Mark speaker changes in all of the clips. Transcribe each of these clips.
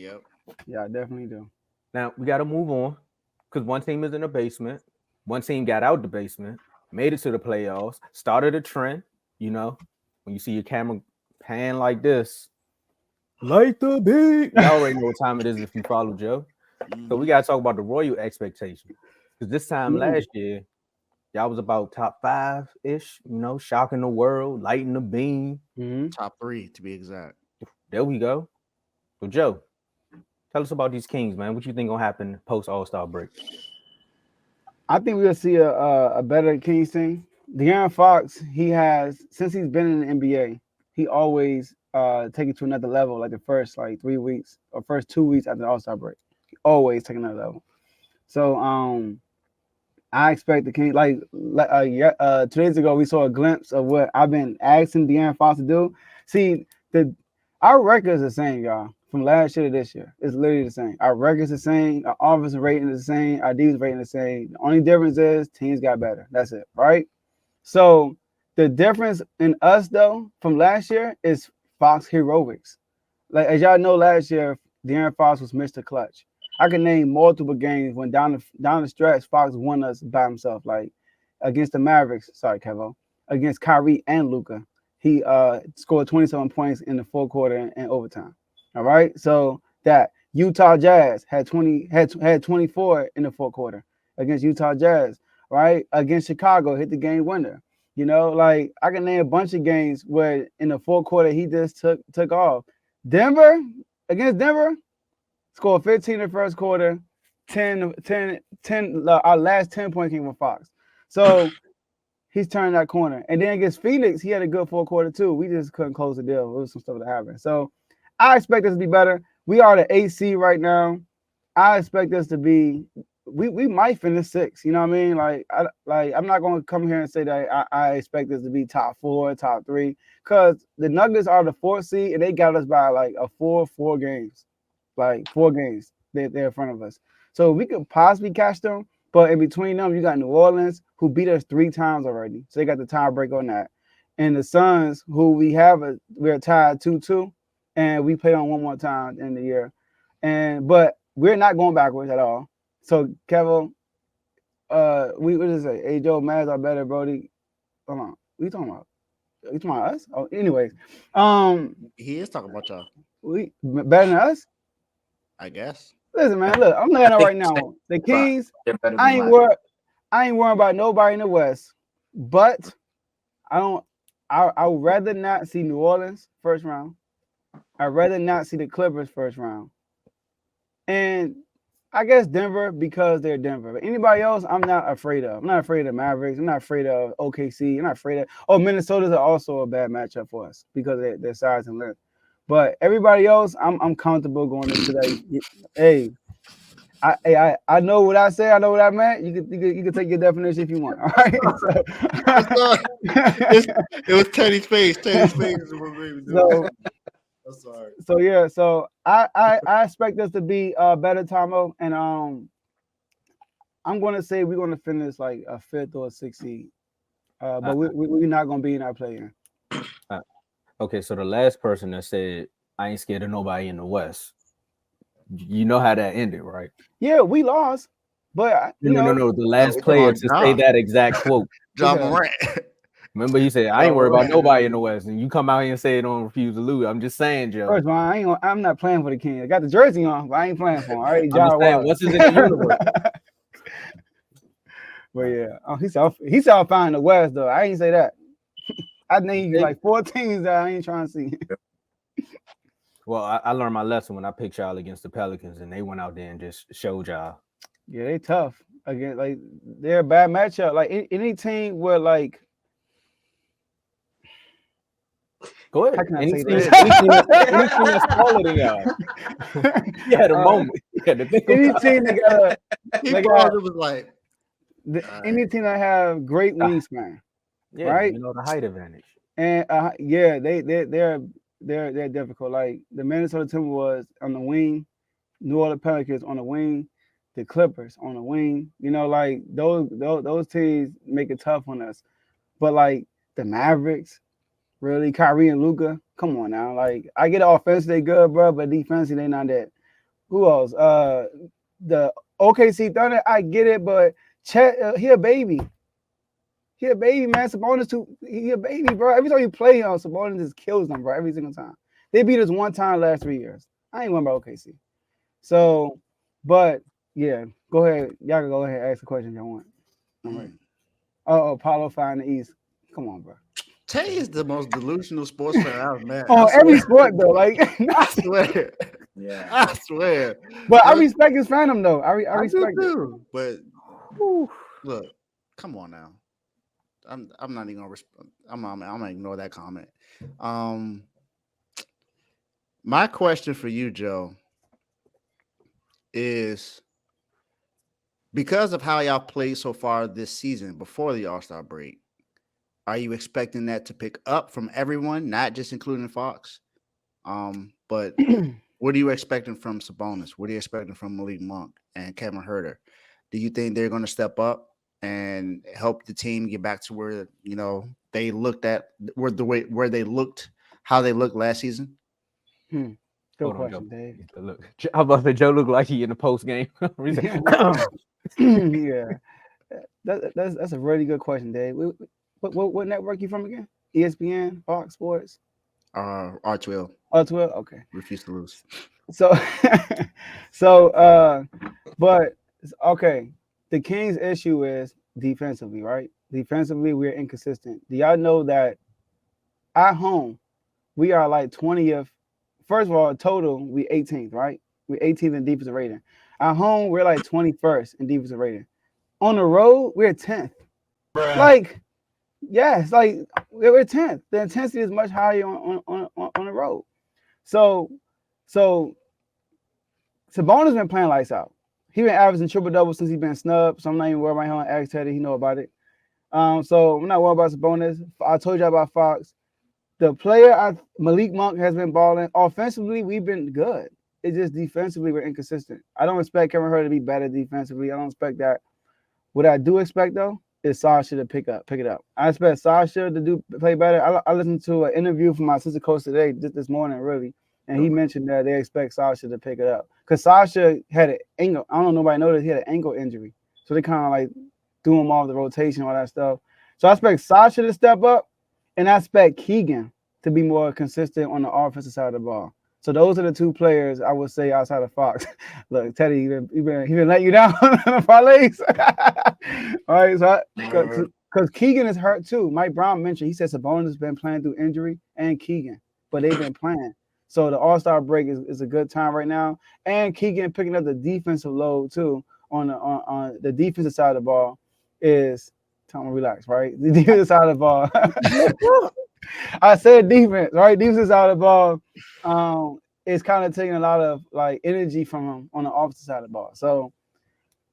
Speaker 1: Yep.
Speaker 2: Yeah, I definitely do.
Speaker 3: Now we got to move on because one team is in the basement. One team got out the basement, made it to the playoffs, started a trend. You know, when you see your camera pan like this, light the beat. Y'all already know what time it is if you follow Joe. So we
Speaker 1: Mm-hmm.
Speaker 3: gotta talk about the Royal expectations. Because this time
Speaker 2: Mm.
Speaker 3: last year, y'all was about top five ish. You know, shocking the world, lighting the beam.
Speaker 2: Mm-hmm.
Speaker 1: Top three to be exact.
Speaker 3: There we go. So Joe, tell us about these Kings, man. What you think gonna happen post All Star break?
Speaker 2: I think we'll see a better Kings team. De'Aaron Fox, he has since he's been in the NBA, he always take it to another level. Like the first like 3 weeks or first 2 weeks after the All Star break, he always take another level. So I expect the Kings yeah, 2 days ago we saw a glimpse of what I've been asking De'Aaron Fox to do. See the our record is the same, y'all. From last year to this year, it's literally the same. Our record is the same. Our offensive rating is the same. Our defense rating is the same. The only difference is teams got better. That's it, right? So the difference in us though from last year is Fox heroics. Like as y'all know, last year De'Aaron Fox was Mr. Clutch. I can name multiple games when down the stretch Fox won us by himself. Like against the Mavericks, sorry, Kevo, against Kyrie and Luca, he scored 27 points in the fourth quarter and overtime. All right, so that Utah Jazz had 24 in the fourth quarter against Utah Jazz. Right against Chicago, hit the game winner. You know, like I can name a bunch of games where in the fourth quarter he just took off. Denver against Denver, scored 15 in the first quarter, 10 our last 10 point came from Fox. So he's turned that corner. And then against Phoenix, he had a good fourth quarter too. We just couldn't close the deal. It was some stuff that happened. So I expect us to be better. We are the AC right now. I expect us to be we might finish six. You know what I mean? I'm not gonna come here and say that I expect us to be top four, top three, because the Nuggets are the fourth seed and they got us by like a four games. Like 4 games they're in front of us. So we could possibly catch them, but in between them, you got New Orleans who beat us 3 times already. So they got the tiebreak on that. And the Suns, who we're tied 2-2, and we play on one more time in the year. But we're not going backwards at all. So Kevin, we what did say? Hey Joe, Mavs are better, Brody. Hold on. What you talking about? You talking about us? Oh, anyways.
Speaker 1: He is talking about y'all,
Speaker 2: We better than us?
Speaker 1: I guess.
Speaker 2: Listen, man, look, I'm looking at right now. The Kings,
Speaker 4: They're better
Speaker 2: I
Speaker 4: than
Speaker 2: ain't
Speaker 4: last.
Speaker 2: worried. I ain't worried about nobody in the West. But I don't I would rather not see New Orleans first round. I'd rather not see the Clippers first round. And I guess Denver because they're Denver. But anybody else, I'm not afraid of. I'm not afraid of Mavericks. I'm not afraid of OKC. I'm not afraid of. Oh, Minnesota's also a bad matchup for us because of their size and length. But everybody else, I'm comfortable going into that. Hey, I know what I said. I know what I meant. You can take your definition if you want. All right.
Speaker 1: I'm sorry. It was Teddy's face. Teddy's face is what made me do
Speaker 2: So
Speaker 1: it. I'm sorry.
Speaker 2: so yeah. So I expect us to be better, Tomo, and I'm going to say we're going to finish like a fifth or a sixth seed. But we're not going to be in our play-in.
Speaker 3: Okay, so the last person that said I ain't scared of nobody in the West, you know how that ended, right?
Speaker 2: Yeah, we lost, but you
Speaker 3: No, no,
Speaker 2: know,
Speaker 3: no. The
Speaker 1: No,
Speaker 3: last
Speaker 1: we talking
Speaker 3: player
Speaker 1: about
Speaker 3: to say that exact quote.
Speaker 1: John
Speaker 2: Okay.
Speaker 1: Morant.
Speaker 3: Remember, he said, "I ain't worried about nobody in the West," and you come out here and say it on Refuse to Lose. I'm just saying, Joe.
Speaker 2: first of all, I'm not playing for the Kings. I got the jersey on, but I ain't playing for him. All right,
Speaker 3: I'm just
Speaker 2: John
Speaker 3: saying,
Speaker 2: Wall.
Speaker 3: what's his in the universe?
Speaker 2: But yeah, he said I'll find the West though. I ain't say that. I named you like 4 teams that I ain't trying to see.
Speaker 3: Well, I learned my lesson when I picked y'all against the Pelicans, and they went out there and just showed y'all.
Speaker 2: Yeah, they tough. Again, like they're a bad matchup. Like any team where like
Speaker 3: Go ahead.
Speaker 2: how can I
Speaker 3: Any
Speaker 2: say
Speaker 3: team,
Speaker 2: this?
Speaker 3: any team that's smaller than y'all. You had a moment. You had to think
Speaker 2: Any
Speaker 3: about
Speaker 2: team that
Speaker 1: He
Speaker 2: They
Speaker 1: paused
Speaker 2: got-
Speaker 1: and was like,
Speaker 2: any team that have great wingspan,
Speaker 3: yeah,
Speaker 2: right?
Speaker 3: you know, the height advantage.
Speaker 2: And yeah, they're difficult. Like the Minnesota Timberwolves on the wing, New Orleans Pelicans on the wing, the Clippers on the wing. You know, like those teams make it tough on us. But like the Mavericks, really, Kyrie and Luca, come on now. Like I get offense, they good, bro, but defense, they not that. Who else? The OKC Thunder. I get it, but Chet, he a baby. He a baby, man. Sabonis he a baby, bro. Every time you play him, Sabonis just kills them, bro. Every single time. They beat us one time last 3 years. I ain't worried about OKC. So, but yeah, go ahead. Y'all can go ahead and ask the question y'all want. I'm ready. Oh, Apollo 5 in the East. Come on, bro.
Speaker 1: Tay is the most delusional sports fan I've met.
Speaker 2: Oh, every sport though, like
Speaker 1: I swear.
Speaker 4: Yeah.
Speaker 1: I swear.
Speaker 2: but I respect his fandom though. I respect it.
Speaker 1: Too. But
Speaker 2: Whew.
Speaker 1: look, come on now. I'm not even gonna I'm gonna ignore that comment. My question for you, Joe, is because of how y'all played so far this season before the All-Star break, are you expecting that to pick up from everyone, not just including Fox? But what are you expecting from Sabonis? What are you expecting from Malik Monk and Kevin Huerter? Do you think they're going to step up and help the team get back to where they looked at where they looked, how they looked last season?
Speaker 2: Good
Speaker 3: Hold on,
Speaker 2: question,
Speaker 3: Joe.
Speaker 2: Dave.
Speaker 3: Look, I was about to say Joe looked like he in the post game.
Speaker 2: Yeah, that's a really good question, Dave. What network you from again? ESPN, Fox Sports,
Speaker 1: R12.
Speaker 2: R12. Okay.
Speaker 1: Refuse to lose.
Speaker 2: So, but okay. The Kings' issue is defensively, right? Defensively, we're inconsistent. Do y'all know that at home we are like 20th? First of all, total we 18th, right? We 18th in defensive rating. At home, we're like 21st in defensive rating. On the road, we're 10th.
Speaker 4: Bruh.
Speaker 2: Like, yes, like we're 10th. The intensity is much higher on the road. So Sabonis been playing lights out. He been averaging triple double since he's been snubbed. So I'm not even worried about him. Ask Teddy, he know about it. So I'm not worried about Sabonis. I told you about Fox. The player, Malik Monk, has been balling. Offensively, we've been good. It's just defensively we're inconsistent. I don't expect Kevin Huerter to be better defensively. I don't expect that. What I do expect though is Sasha to pick it up. I expect Sasha to play better. I listened to an interview from my sister coach today, just this morning, really, and he mentioned that they expect Sasha to pick it up because Sasha had an ankle. I don't know, nobody noticed he had an ankle injury, so they kind of like threw him off the rotation, all that stuff. So I expect Sasha to step up, and I expect Keegan to be more consistent on the offensive side of the ball. So those are the two players I would say outside of Fox. Look, Teddy, he been letting you down on the parlays. All right, so because Keegan is hurt too. Mike Brown mentioned, he said Sabonis has been playing through injury and Keegan, but they've been playing. So the All-Star break is a good time right now. And Keegan picking up the defensive load too on the defensive side of the ball is tell me relax, right? The defensive side of the ball. I said defense, right? Defense side of the ball is kind of taking a lot of like energy from him on the offensive side of the ball. So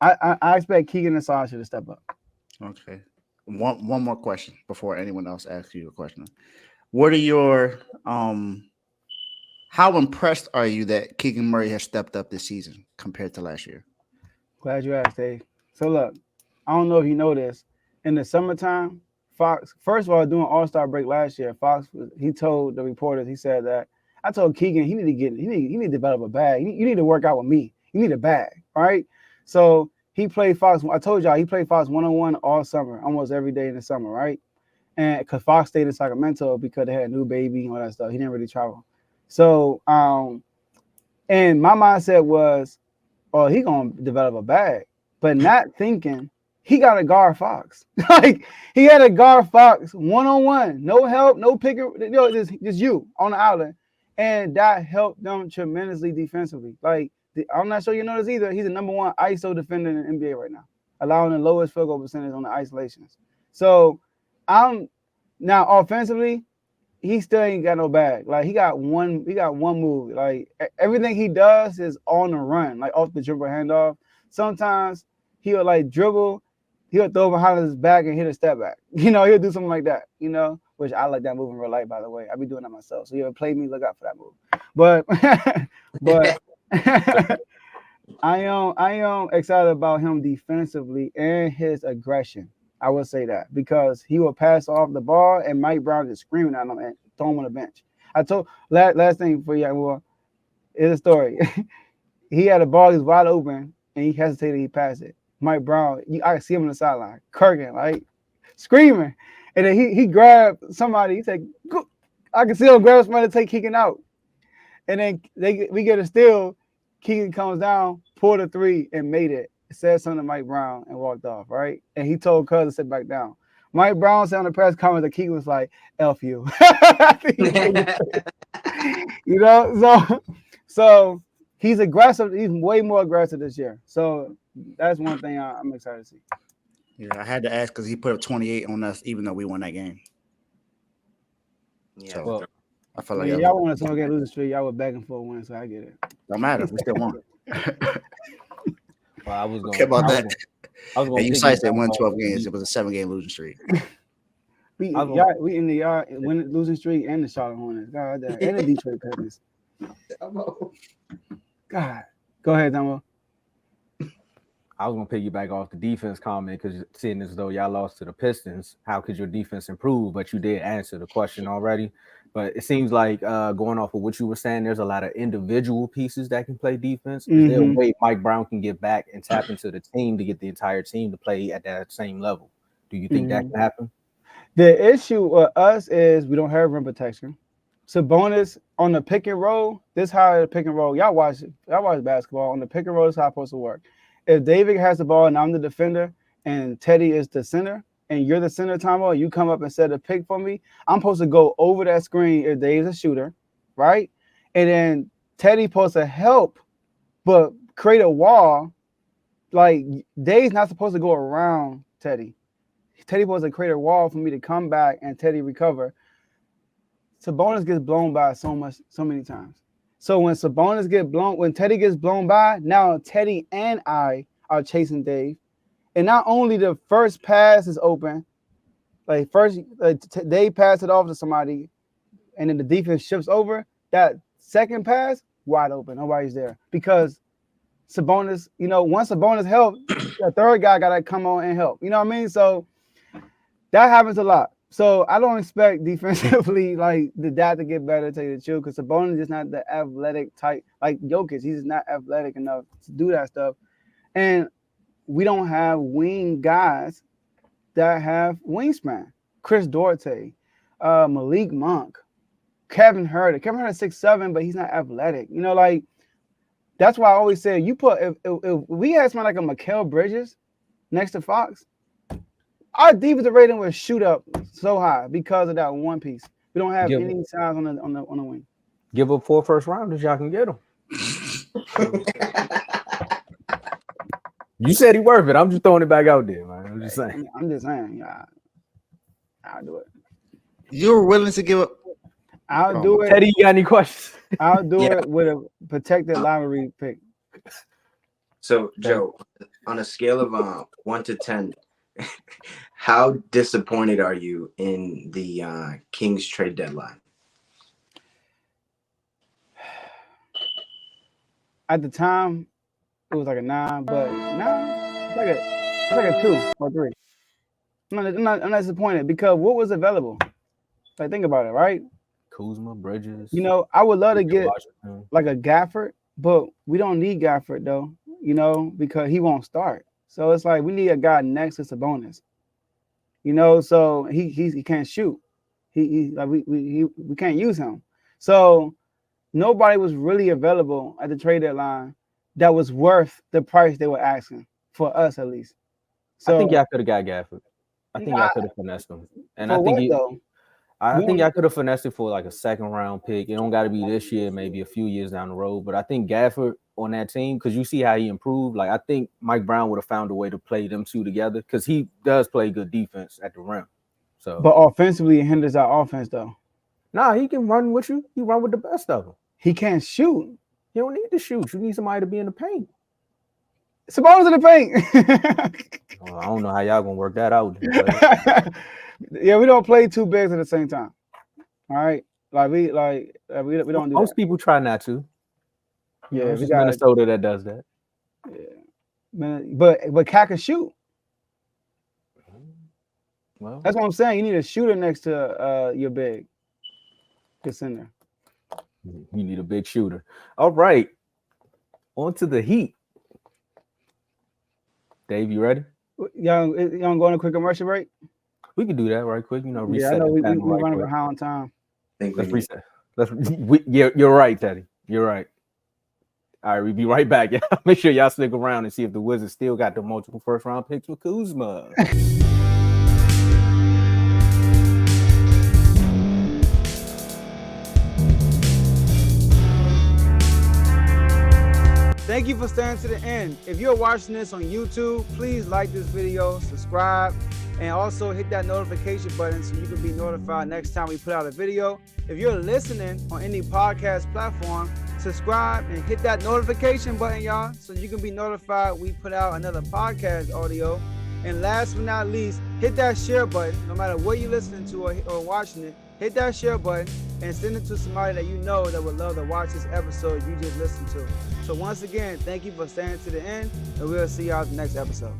Speaker 2: I expect Keegan and Sasha to step up.
Speaker 1: Okay. One more question before anyone else asks you a question. What are your how impressed are you that Keegan Murray has stepped up this season compared to last year?
Speaker 2: Glad you asked, Dave. So look, I don't know if you know this. In the summertime, Fox, first of all, doing All-Star break last year, Fox, he told the reporters, he said that I told Keegan he need to develop a bag. You need to work out with me. You need a bag, all right? So he played Fox. I told y'all he played Fox one-on-one all summer, almost every day in the summer, right? And because Fox stayed in Sacramento because they had a new baby and all that stuff, he didn't really travel. So, and my mindset was, oh, he gonna develop a bag, but not thinking he got to guard Fox. Like he had to guard Fox one-on-one, no help, no picker, just you on the island, and that helped them tremendously defensively. Like I'm not sure you know this either. He's the number one ISO defender in the NBA right now, allowing the lowest field goal percentage on the isolations. So I'm now offensively, he still ain't got no bag. Like he got one move. Like everything he does is on the run, like off the dribble handoff. Sometimes he'll like dribble, he'll throw behind his back and hit a step back. He'll do something like that, which I like that move in real life, by the way. I be doing that myself. So you ever play me, look out for that move. But I am excited about him defensively and his aggression. I would say that because he will pass off the ball and Mike Brown is screaming at him and throw him on the bench. I told last thing for you is a story. he had a ball, he's wide open, and he hesitated, he passed it. Mike Brown, I can see him on the sideline, kirking, like screaming. And then he grabbed somebody, he said, go. I can see him grab somebody to take kicking out. And then we get a steal. Keegan comes down, pulled a three, and made it. Said something to Mike Brown and walked off, right? And he told Cuz to sit back down. Mike Brown said on the press conference that Keegan was like, F you. You know, so he's aggressive. He's way more aggressive this year. So that's one thing I'm excited to see.
Speaker 1: Yeah, I had to ask because he put up 28 on us, even though we won that game.
Speaker 4: Yeah.
Speaker 1: So
Speaker 3: Well,
Speaker 1: I felt
Speaker 2: I
Speaker 1: like
Speaker 2: mean, y'all want to talk against losing streak. Y'all were begging for a win, so I get it.
Speaker 1: don't matter. We still won.
Speaker 3: well, I was going
Speaker 1: Okay about that.
Speaker 3: I was
Speaker 1: And
Speaker 3: going
Speaker 1: you guys said won 12 games. It was a 7-game losing streak.
Speaker 2: We
Speaker 3: I was gonna-
Speaker 2: we in the yard win losing streak and the Charlotte Hornets. God damn, and the Detroit Pistons. God, go ahead, Dumbo.
Speaker 3: I was going to piggyback off the defense comment because seeing as though y'all lost to the Pistons, how could your defense improve? But you did answer the question already. But it seems like going off of what you were saying, there's a lot of individual pieces that can play defense. Is there a way Mike Brown can get back and tap into the team to get the entire team to play at that same level? Do you think that can happen?
Speaker 2: The issue with us is we don't have rim protection. Sabonis on the pick and roll. This how the pick and roll. Y'all watch basketball on the pick and roll. Is how it's supposed to work. If David has the ball and I'm the defender, and Teddy is the center, and you're the center, Tomo, you come up and set a pick for me, I'm supposed to go over that screen if Dave's a shooter, right? And then Teddy's supposed to help, but create a wall. Like Dave's not supposed to go around Teddy. Teddy supposed to create a wall for me to come back and Teddy recover. Sabonis gets blown by so many times. So when Teddy gets blown by, now Teddy and I are chasing Dave. And not only the first pass is open, like Dave passed it off to somebody, and then the defense shifts over. That second pass, wide open. Nobody's there. Because Sabonis, once Sabonis helps, the third guy got to come on and help. You know what I mean? So that happens a lot. So I don't expect defensively like the dad to get better, to tell you the truth, because Sabonis is not the athletic type like Jokic. He's not athletic enough to do that stuff. And we don't have wing guys that have wingspan. Chris Duarte, Malik Monk, Kevin Huerter. Kevin Huerter 6'7", but he's not athletic. That's why I always say you put if we had someone like a Mikal Bridges next to Fox, our defensive rating would shoot up so high because of that one piece. We don't have any size on the wing.
Speaker 3: Give up 4 first rounders, y'all can get them. You said he worth it. I'm just throwing it back out there, man. I'm just saying.
Speaker 2: Yeah, I'll do it.
Speaker 1: You're willing to give up?
Speaker 2: I'll do it.
Speaker 3: Teddy, you got any questions?
Speaker 2: I'll do it with a protected lottery pick.
Speaker 4: So, Joe, on a scale of 1 to 10, how disappointed are you in the Kings trade deadline?
Speaker 2: At the time, it was like a 9, but now it's like a 2 or 3. I'm not disappointed because what was available? Like, think about it, right?
Speaker 3: Kuzma, Bridges.
Speaker 2: I would love to get like a Gafford, but we don't need Gafford though, because he won't start. So it's like we need a guy next to Sabonis. So he can't shoot. We can't use him. So nobody was really available at the trade deadline that was worth the price they were asking for us, at least. So
Speaker 3: I think y'all could have got Gafford. I think y'all could have finessed him. And I think y'all could have finessed it for like a 2nd round pick. It don't got to be this year, maybe a few years down the road. But I think Gafford on that team, because you see how he improved. Like I think Mike Brown would have found a way to play them two together because he does play good defense at the rim. So,
Speaker 2: but offensively, it hinders our offense though.
Speaker 3: Nah, he can run with you. He run with the best of them.
Speaker 2: He can't shoot.
Speaker 3: You don't need to shoot. You need somebody to be in the paint.
Speaker 2: Sabonis in the paint.
Speaker 3: I don't know how y'all gonna work that out.
Speaker 2: Yeah, we don't play 2 bigs at the same time. All right, we don't do
Speaker 3: Most
Speaker 2: that.
Speaker 3: people try not to.
Speaker 2: Yeah,
Speaker 3: it's just Minnesota that does that.
Speaker 2: Yeah, but Cat can shoot.
Speaker 3: Well,
Speaker 2: that's what I'm saying. You need a shooter next to your big, your center.
Speaker 3: You need a big shooter. All right. On to the Heat. Dave, you ready?
Speaker 2: Y'all go on a quick commercial break?
Speaker 3: We can do that right quick. You know,
Speaker 2: Yeah,
Speaker 3: reset.
Speaker 2: I know we
Speaker 3: pattern right
Speaker 2: running
Speaker 3: quick.
Speaker 2: behind on time.
Speaker 4: I think
Speaker 3: Let's
Speaker 4: we
Speaker 3: reset. You're right, Teddy. You're right. All right, we'll be right back. Yeah, make sure y'all stick around and see if the Wizards still got the multiple first round picks with Kuzma.
Speaker 2: Thank you for staying to the end. If you're watching this on YouTube, please like this video, subscribe, and also hit that notification button so you can be notified next time we put out a video. If you're listening on any podcast platform, subscribe and hit that notification button, y'all, so you can be notified we put out another podcast audio. And last but not least, hit that share button. No matter what you're listening to or watching it, hit that share button and send it to somebody that you know that would love to watch this episode you just listened to. So once again, thank you for staying to the end, and we'll see y'all in the next episode.